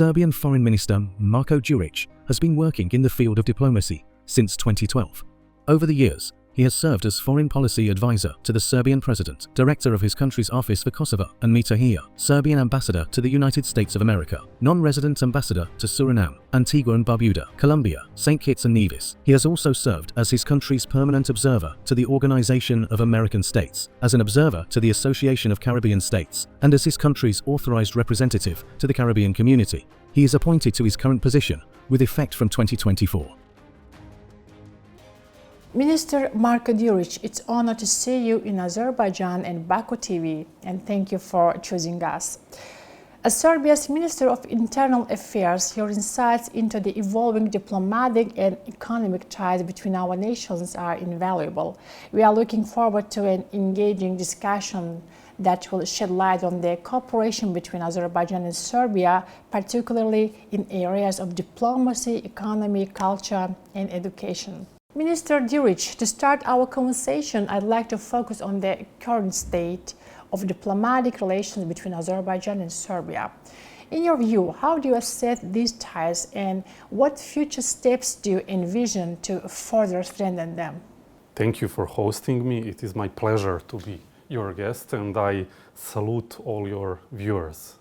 Serbian Foreign Minister Marko Đurić has been working in the field of diplomacy since 2012. Over the years, he has served as foreign policy advisor to the Serbian president, director of his country's Office for Kosovo and Metohija, Serbian ambassador to the United States of America, non-resident ambassador to Suriname, Antigua and Barbuda, Colombia, St. Kitts and Nevis. He has also served as his country's permanent observer to the Organization of American States, as an observer to the Association of Caribbean States, and as his country's authorized representative to the Caribbean community. He is appointed to his current position with effect from 2024. Minister Marko Đurić, it's an honor to see you in Azerbaijan and Baku TV, and thank you for choosing us. As Serbia's Minister of Internal Affairs, your insights into the evolving diplomatic and economic ties between our nations are invaluable. We are looking forward to an engaging discussion that will shed light on the cooperation between Azerbaijan and Serbia, particularly in areas of diplomacy, economy, culture, and education. Minister Đurić, to start our conversation, I'd like to focus on the current state of diplomatic relations between Azerbaijan and Serbia. In your view, how do you assess these ties and what future steps do you envision to further strengthen them? Thank you for hosting me. It is my pleasure to be your guest, and I salute all your viewers.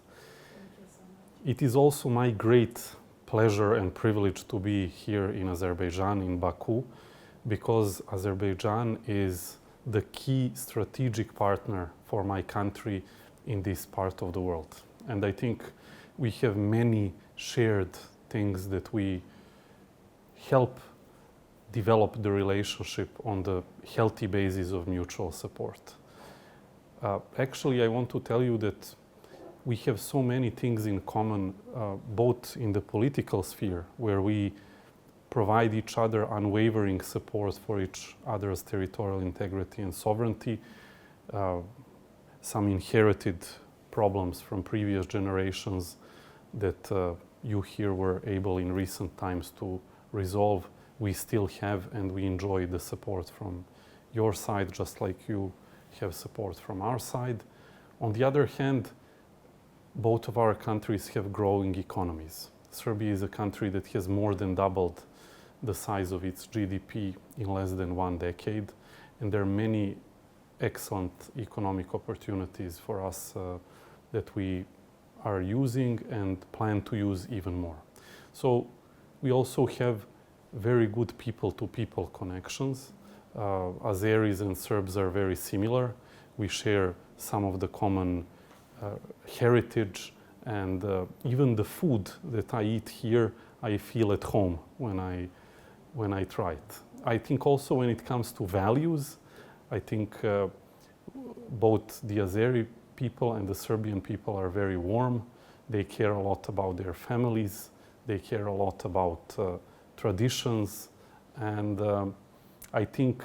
It is also my great pleasure and privilege to be here in Azerbaijan, in Baku, because Azerbaijan is the key strategic partner for my country in this part of the world. And I think we have many shared things that we help develop the relationship on the healthy basis of mutual support. Actually, I want to tell you that we have so many things in common, both in the political sphere, where we provide each other unwavering support for each other's territorial integrity and sovereignty, some inherited problems from previous generations that you here were able in recent times to resolve, we still have, and we enjoy the support from your side, just like you have support from our side. On the other hand, both of our countries have growing economies. Serbia is a country that has more than doubled the size of its GDP in less than 1 decade, and there are many excellent economic opportunities for us that we are using and plan to use even more. So we also have very good people-to-people connections. Azeris and Serbs are very similar. We share some of the common heritage, and even the food that I eat here, I feel at home when I try it. I think also when it comes to values, I think both the Azeri people and the Serbian people are very warm. They care a lot about their families. They care a lot about traditions. And I think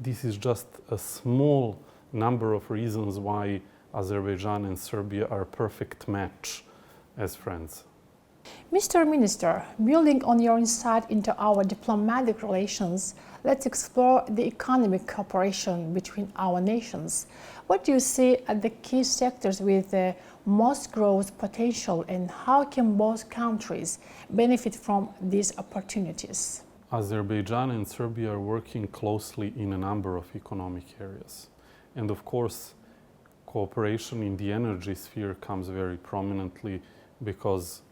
this is just a small number of reasons why Azerbaijan and Serbia are a perfect match as friends. Mr. Minister, building on your insight into our diplomatic relations, let's explore the economic cooperation between our nations. What do you see as the key sectors with the most growth potential, and how can both countries benefit from these opportunities? Azerbaijan and Serbia are working closely in a number of economic areas. And of course, cooperation in the energy sphere comes very prominently because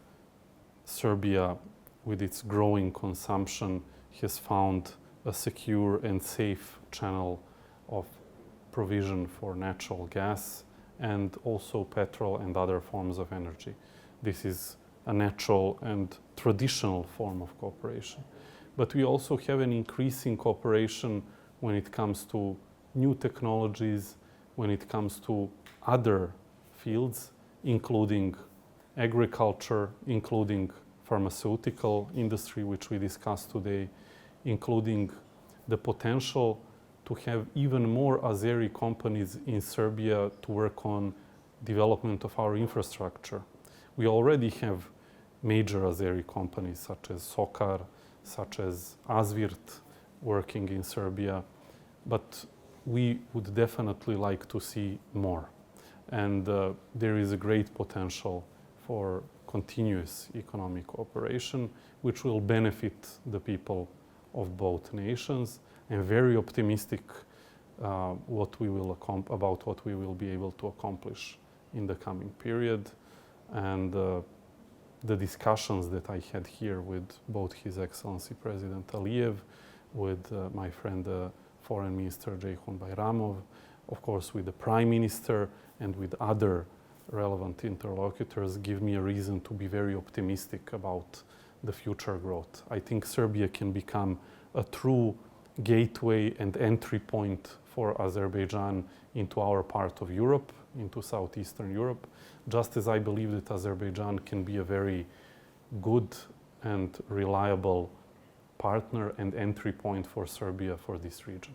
Serbia, with its growing consumption, has found a secure and safe channel of provision for natural gas and also petrol and other forms of energy. This is a natural and traditional form of cooperation. But we also have an increasing cooperation when it comes to new technologies, when it comes to other fields, including agriculture, including pharmaceutical industry, which we discussed today, including the potential to have even more Azeri companies in Serbia to work on development of our infrastructure. We already have major Azeri companies such as Sokar, such as Azvirt working in Serbia, but we would definitely like to see more. And there is a great potential for continuous economic cooperation, which will benefit the people of both nations. I'm very optimistic about what we will be able to accomplish in the coming period. And the discussions that I had here with both His Excellency President Aliyev, with my friend Foreign Minister Ceyhun Bayramov, of course with the Prime Minister and with other relevant interlocutors, give me a reason to be very optimistic about the future growth. I think Serbia can become a true gateway and entry point for Azerbaijan into our part of Europe, into Southeastern Europe, just as I believe that Azerbaijan can be a very good and reliable partner and entry point for Serbia for this region.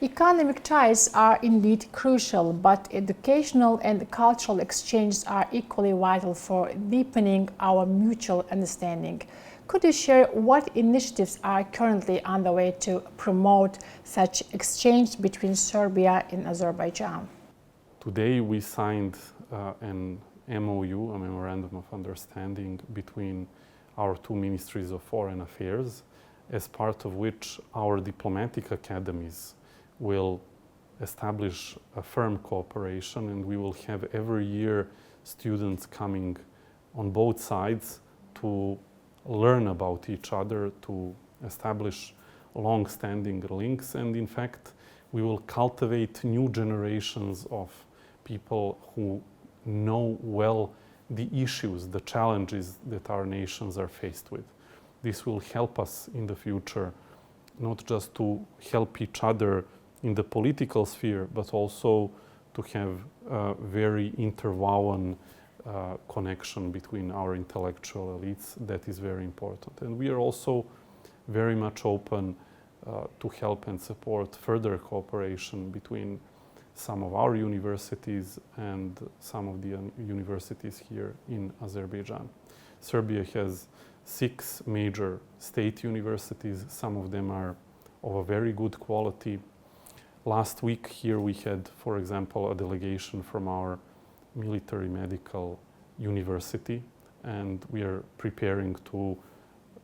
Economic ties are indeed crucial, but educational and cultural exchanges are equally vital for deepening our mutual understanding. Could you share what initiatives are currently underway to promote such exchange between Serbia and Azerbaijan? Today we signed an MOU, a Memorandum of Understanding, between our two Ministries of Foreign Affairs, as part of which our diplomatic academies will establish a firm cooperation, and we will have every year students coming on both sides to learn about each other, to establish long-standing links, and in fact we will cultivate new generations of people who know well the issues, the challenges that our nations are faced with. This will help us in the future not just to help each other in the political sphere, but also to have a very interwoven connection between our intellectual elites. That is very important. And we are also very much open to help and support further cooperation between some of our universities and some of the universities here in Azerbaijan. Serbia has 6 major state universities. Some of them are of a very good quality. Last week here we had, for example, a delegation from our military medical university, and we are preparing to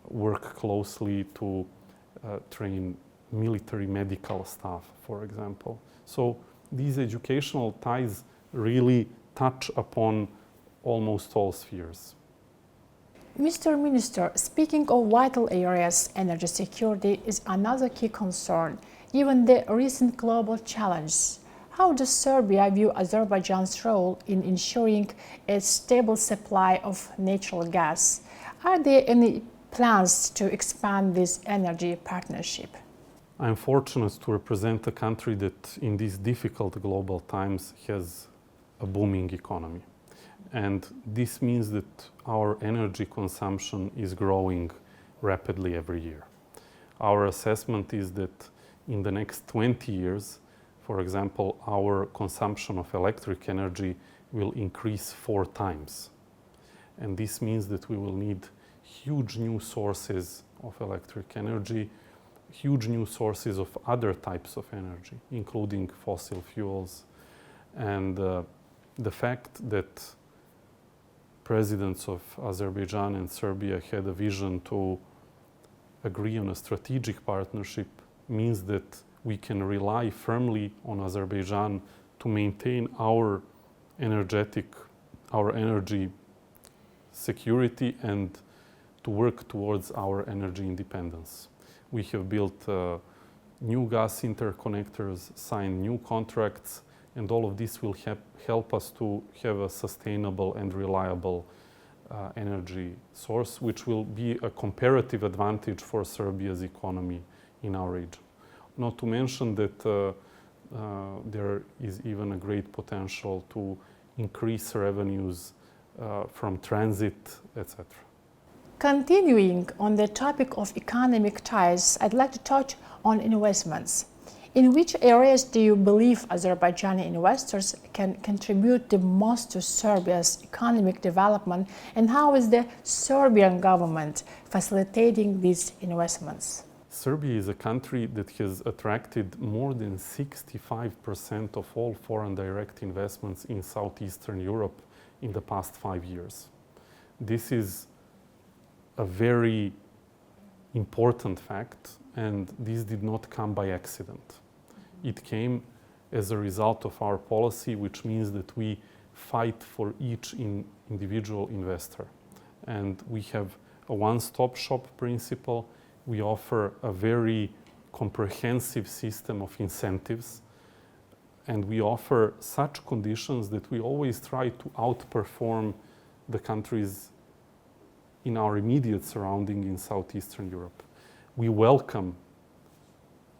work closely to train military medical staff, for example. So these educational ties really touch upon almost all spheres. Mr. Minister, speaking of vital areas, energy security is another key concern, given the recent global challenges. How does Serbia view Azerbaijan's role in ensuring a stable supply of natural gas? Are there any plans to expand this energy partnership? I am fortunate to represent a country that in these difficult global times has a booming economy. And this means that our energy consumption is growing rapidly every year. Our assessment is that in the next 20 years, for example, our consumption of electric energy will increase 4 times. And this means that we will need huge new sources of electric energy, huge new sources of other types of energy, including fossil fuels. And the fact that presidents of Azerbaijan and Serbia had a vision to agree on a strategic partnership means that we can rely firmly on Azerbaijan to maintain our energy security and to work towards our energy independence. We have built new gas interconnectors, signed new contracts, and all of this will help us to have a sustainable and reliable energy source, which will be a comparative advantage for Serbia's economy in our region. Not to mention that there is even a great potential to increase revenues from transit, etc. Continuing on the topic of economic ties, I'd like to touch on investments. In which areas do you believe Azerbaijani investors can contribute the most to Serbia's economic development, and how is the Serbian government facilitating these investments? Serbia is a country that has attracted more than 65% of all foreign direct investments in Southeastern Europe in the past 5 years. This is a very important fact, and this did not come by accident. It came as a result of our policy, which means that we fight for each individual investor. And we have a one-stop shop principle. We offer a very comprehensive system of incentives, and we offer such conditions that we always try to outperform the countries in our immediate surrounding in Southeastern Europe. We welcome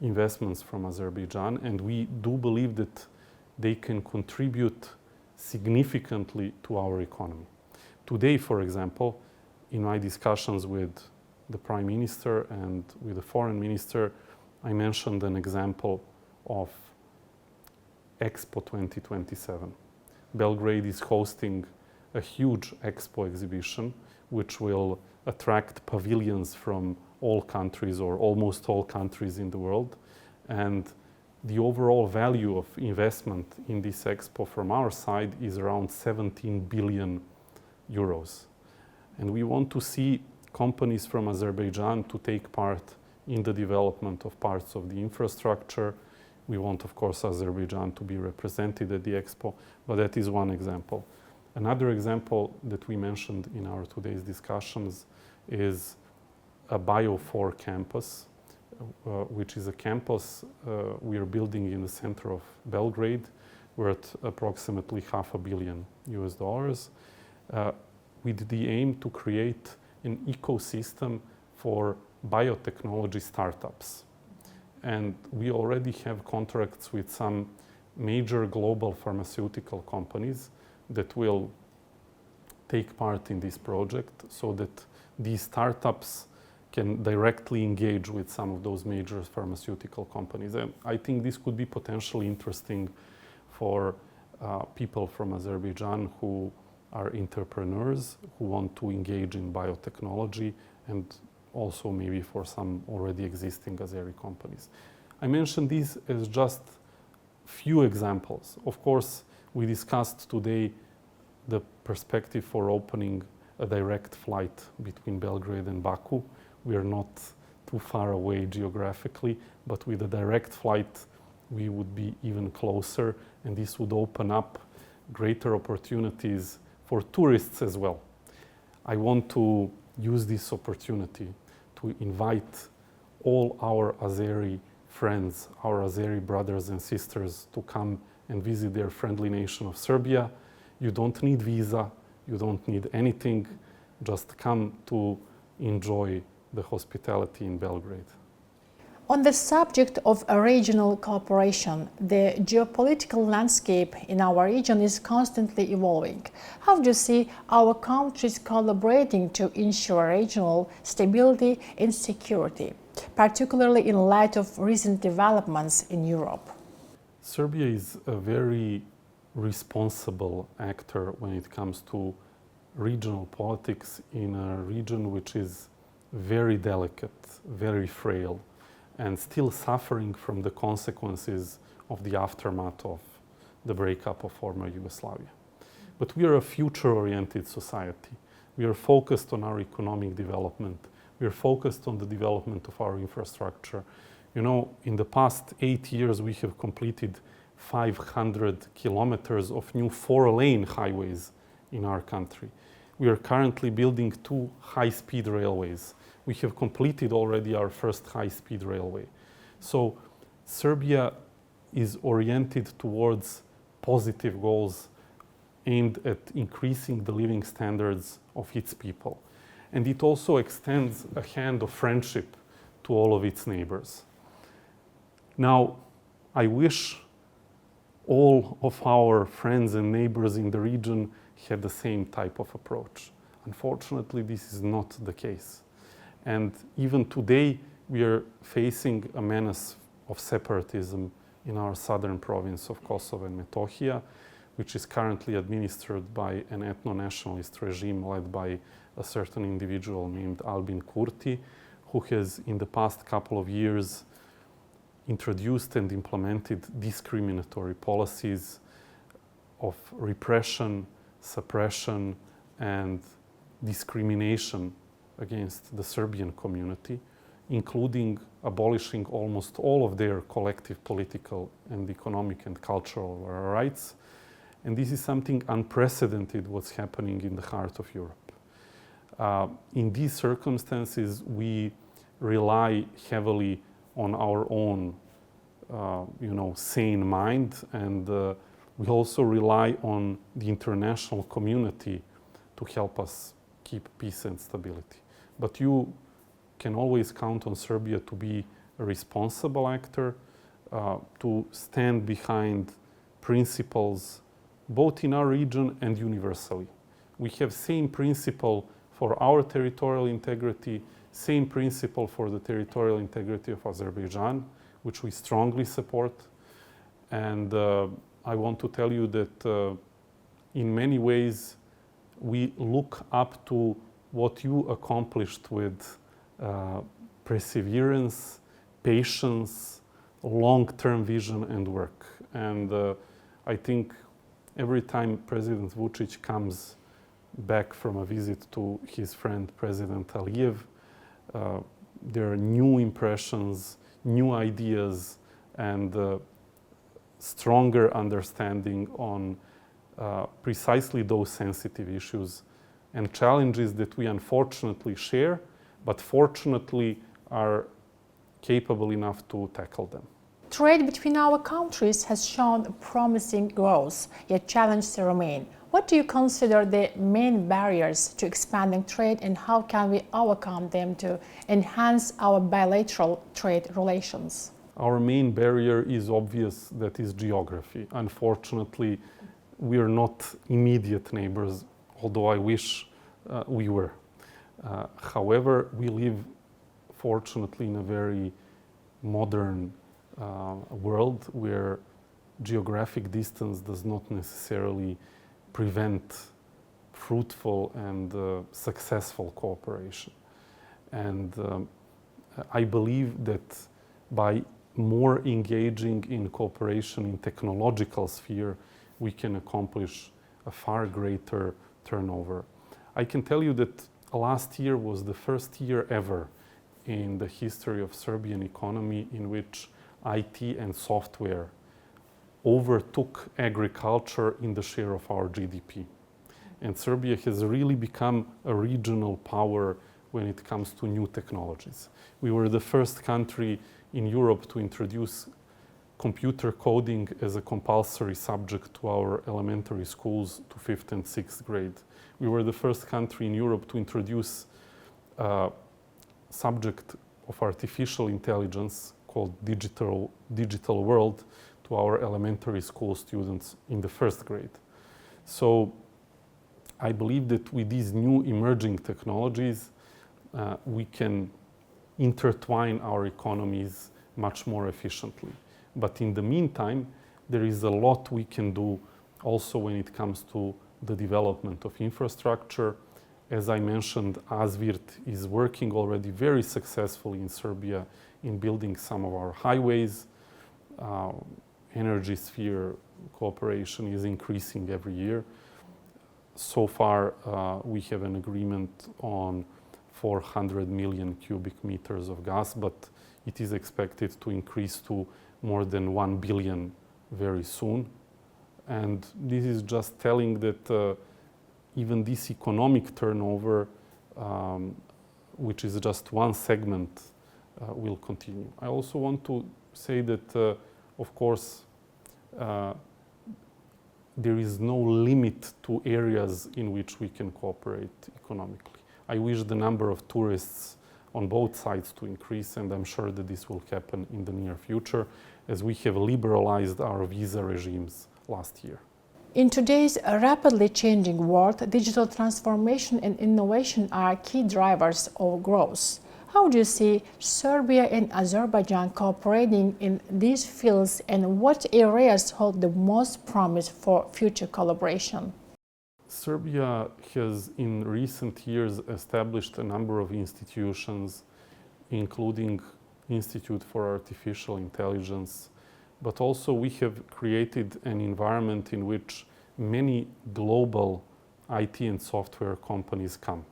investments from Azerbaijan, and we do believe that they can contribute significantly to our economy. Today, for example, in my discussions with the Prime Minister and with the Foreign Minister, I mentioned an example of Expo 2027. Belgrade is hosting a huge Expo exhibition, which will attract pavilions from all countries or almost all countries in the world. And the overall value of investment in this Expo from our side is around 17 billion euros. And we want to see companies from Azerbaijan to take part in the development of parts of the infrastructure. We want, of course, Azerbaijan to be represented at the Expo, but that is one example. Another example that we mentioned in our today's discussions is a Bio4 campus, which is a campus we are building in the center of Belgrade, worth approximately $500 million US, with the aim to create an ecosystem for biotechnology startups. And we already have contracts with some major global pharmaceutical companies that will take part in this project so that these startups can directly engage with some of those major pharmaceutical companies. And I think this could be potentially interesting for people from Azerbaijan who are entrepreneurs, who want to engage in biotechnology, and also maybe for some already existing Azeri companies. I mentioned these as just few examples. Of course, we discussed today the perspective for opening a direct flight between Belgrade and Baku. We are not too far away geographically, but with a direct flight, we would be even closer, and this would open up greater opportunities for tourists as well. I want to use this opportunity to invite all our Azeri friends, our Azeri brothers and sisters, to come and visit their friendly nation of Serbia. You don't need visa, you don't need anything, just come to enjoy the hospitality in Belgrade. On the subject of regional cooperation, the geopolitical landscape in our region is constantly evolving. How do you see our countries collaborating to ensure regional stability and security, particularly in light of recent developments in Europe? Serbia is a very responsible actor when it comes to regional politics in a region which is very delicate, very frail, and still suffering from the consequences of the aftermath of the breakup of former Yugoslavia. But we are a future-oriented society. We are focused on our economic development. We are focused on the development of our infrastructure. You know, in the past 8 years, we have completed 500 kilometers of new 4-lane highways in our country. We are currently building 2 high-speed railways. We have completed already our first high-speed railway. So Serbia is oriented towards positive goals aimed at increasing the living standards of its people. And it also extends a hand of friendship to all of its neighbors. Now, I wish all of our friends and neighbors in the region had the same type of approach. Unfortunately, this is not the case. And even today, we are facing a menace of separatism in our southern province of Kosovo and Metohija, which is currently administered by an ethno-nationalist regime led by a certain individual named Albin Kurti, who has in the past couple of years introduced and implemented discriminatory policies of repression, suppression, and discrimination against the Serbian community, including abolishing almost all of their collective political and economic and cultural rights. And this is something unprecedented what's happening in the heart of Europe. In these circumstances, we rely heavily on our own, sane mind, and we also rely on the international community to help us keep peace and stability. But you can always count on Serbia to be a responsible actor, to stand behind principles both in our region and universally. We have same principle for our territorial integrity, same principle for the territorial integrity of Azerbaijan, which we strongly support. And I want to tell you that in many ways we look up to what you accomplished with perseverance, patience, long-term vision and work. And I think every time President Vučić comes back from a visit to his friend President Aliyev, there are new impressions, new ideas, and stronger understanding on precisely those sensitive issues and challenges that we unfortunately share, but fortunately are capable enough to tackle them. Trade between our countries has shown promising growth, yet challenges remain. What do you consider the main barriers to expanding trade, and how can we overcome them to enhance our bilateral trade relations? Our main barrier is obvious, that is geography. Unfortunately, we are not immediate neighbors, although I wish we were. However, we live, fortunately, in a very modern world where geographic distance does not necessarily prevent fruitful and successful cooperation. And I believe that by more engaging in cooperation in technological sphere, we can accomplish a far greater turnover. I can tell you that last year was the first year ever in the history of Serbian economy in which IT and software overtook agriculture in the share of our GDP. And Serbia has really become a regional power when it comes to new technologies. We were the first country in Europe to introduce computer coding as a compulsory subject to our elementary schools to 5th and 6th grade. We were the first country in Europe to introduce a subject of artificial intelligence called digital world to our elementary school students in the 1st grade. So I believe that with these new emerging technologies, we can intertwine our economies much more efficiently. But in the meantime, there is a lot we can do also when it comes to the development of infrastructure. As I mentioned, ASVIRT is working already very successfully in Serbia in building some of our highways. Energy sphere cooperation is increasing every year. So far, we have an agreement on 400 million cubic meters of gas, but it is expected to increase to more than 1 billion very soon. And this is just telling that even this economic turnover, which is just one segment, will continue. I also want to say that, of course, there is no limit to areas in which we can cooperate economically. I wish the number of tourists on both sides to increase, and I'm sure that this will happen in the near future, as we have liberalized our visa regimes last year. In today's rapidly changing world, digital transformation and innovation are key drivers of growth. How do you see Serbia and Azerbaijan cooperating in these fields, and what areas hold the most promise for future collaboration? Serbia has in recent years established a number of institutions, including Institute for Artificial Intelligence, but also we have created an environment in which many global IT and software companies come.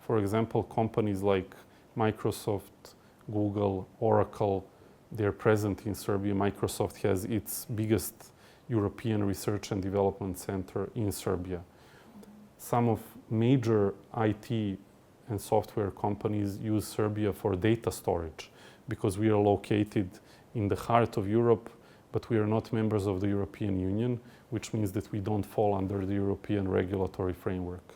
For example, companies like Microsoft, Google, Oracle, they're present in Serbia. Microsoft has its biggest European research and development center in Serbia. Some of major IT and software companies use Serbia for data storage because we are located in the heart of Europe, but we are not members of the European Union, which means that we don't fall under the European regulatory framework.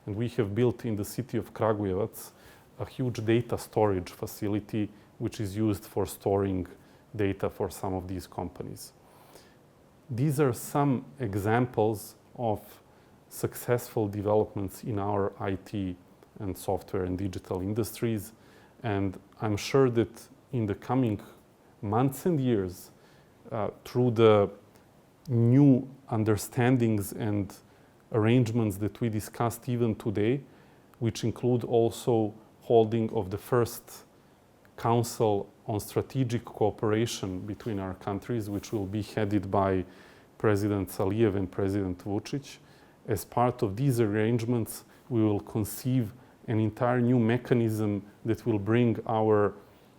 And we have built in the city of Kragujevac a huge data storage facility which is used for storing data for some of these companies. These are some examples of successful developments in our IT and software and digital industries. And I'm sure that in the coming months and years, through the new understandings and arrangements that we discussed even today, which include also holding of the first Council on Strategic Cooperation between our countries, which will be headed by President Aliyev and President Vučić. As part of these arrangements, we will conceive an entire new mechanism that will bring our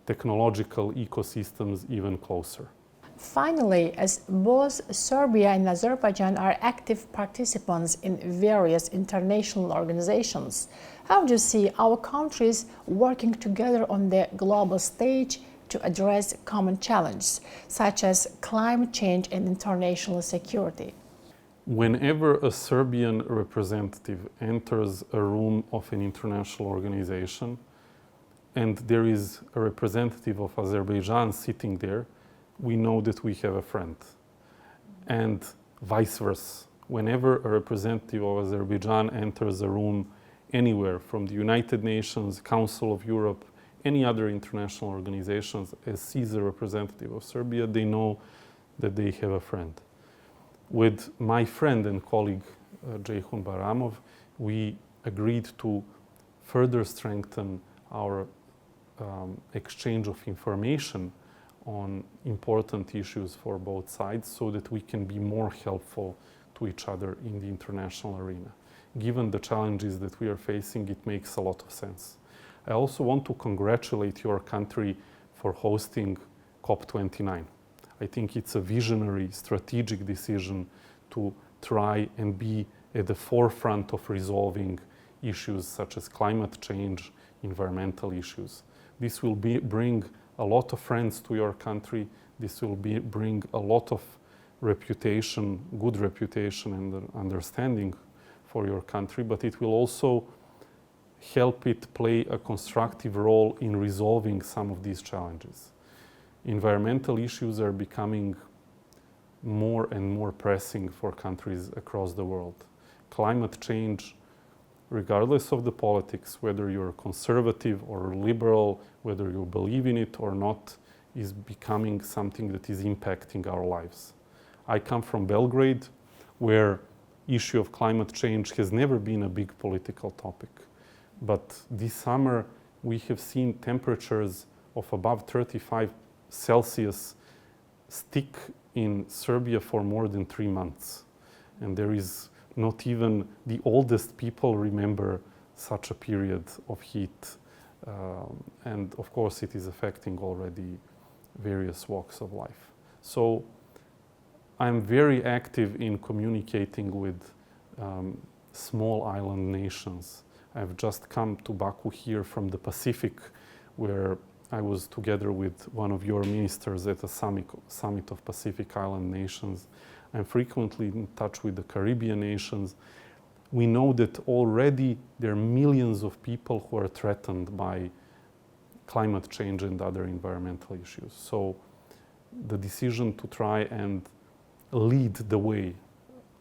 technological ecosystems even closer. Finally, as both Serbia and Azerbaijan are active participants in various international organizations, how do you see our countries working together on the global stage to address common challenges, such as climate change and international security? Whenever a Serbian representative enters a room of an international organization and there is a representative of Azerbaijan sitting there, we know that we have a friend. And vice versa. Whenever a representative of Azerbaijan enters a room anywhere from the United Nations, Council of Europe, any other international organizations, as sees a representative of Serbia, they know that they have a friend. With my friend and colleague Ceyhun Baramov, we agreed to further strengthen our exchange of information on important issues for both sides so that we can be more helpful to each other in the international arena. Given the challenges that we are facing, it makes a lot of sense. I also want to congratulate your country for hosting COP29. I think it's a visionary, strategic decision to try and be at the forefront of resolving issues such as climate change, environmental issues. This will bring a lot of friends to your country. This will bring a lot of reputation, good reputation and understanding for your country, but it will also help it play a constructive role in resolving some of these challenges. Environmental issues are becoming more and more pressing for countries across the world. Climate change, regardless of the politics, whether you're conservative or liberal, whether you believe in it or not, is becoming something that is impacting our lives. I come from Belgrade, where issue of climate change has never been a big political topic. But this summer, we have seen temperatures of above 35 Celsius stick in Serbia for more than 3 months. And there is not even the oldest people remember such a period of heat. And of course, it is affecting already various walks of life. So I'm very active in communicating with small island nations. I've just come to Baku here from the Pacific, where I was together with one of your ministers at a summit of Pacific Island nations. I'm frequently in touch with the Caribbean nations. We know that already there are millions of people who are threatened by climate change and other environmental issues. So the decision to try and lead the way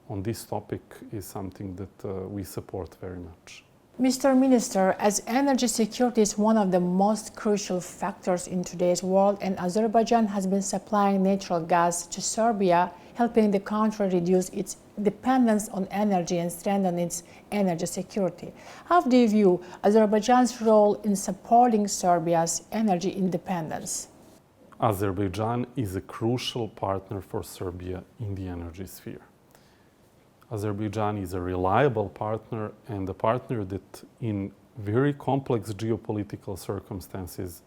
on this topic is something that we support very much. Mr. Minister, as energy security is one of the most crucial factors in today's world, and Azerbaijan has been supplying natural gas to Serbia, helping the country reduce its dependence on energy and strengthen its energy security. How do you view Azerbaijan's role in supporting Serbia's energy independence? Azerbaijan is a crucial partner for Serbia in the energy sphere. Azerbaijan is a reliable partner and a partner that in very complex geopolitical circumstances,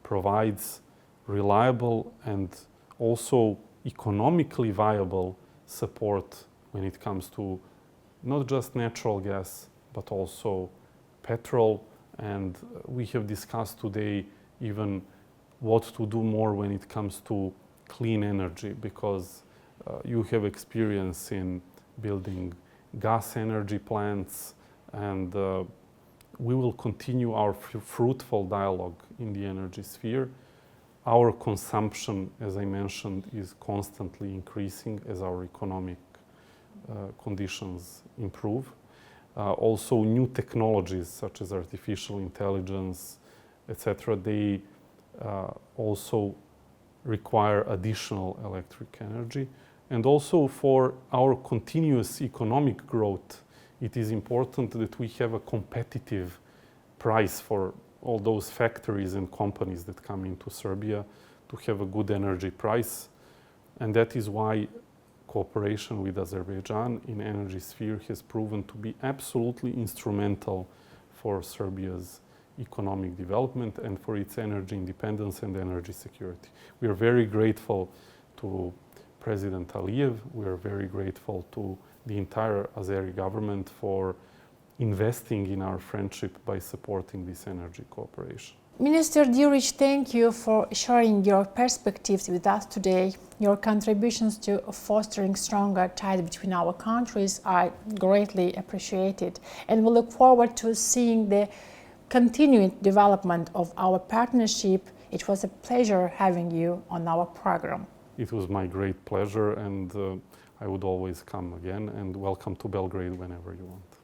provides reliable and also economically viable support when it comes to not just natural gas, but also petrol. And we have discussed today even what to do more when it comes to clean energy, because you have experience in building gas energy plants, and we will continue our fruitful dialogue in the energy sphere. Our consumption, as I mentioned, is constantly increasing as our economic conditions improve. Also, new technologies such as artificial intelligence, etc., they also require additional electric energy. And also for our continuous economic growth, it is important that we have a competitive price for all those factories and companies that come into Serbia, to have a good energy price. And that is why cooperation with Azerbaijan in energy sphere has proven to be absolutely instrumental for Serbia's economic development and for its energy independence and energy security. We are very grateful to President Aliyev. We are very grateful to the entire Azeri government for investing in our friendship by supporting this energy cooperation. Minister Djuric, thank you for sharing your perspectives with us today. Your contributions to fostering stronger ties between our countries are greatly appreciated, and we look forward to seeing the continued development of our partnership. It was a pleasure having you on our program. It was my great pleasure, and I would always come again, and welcome to Belgrade whenever you want.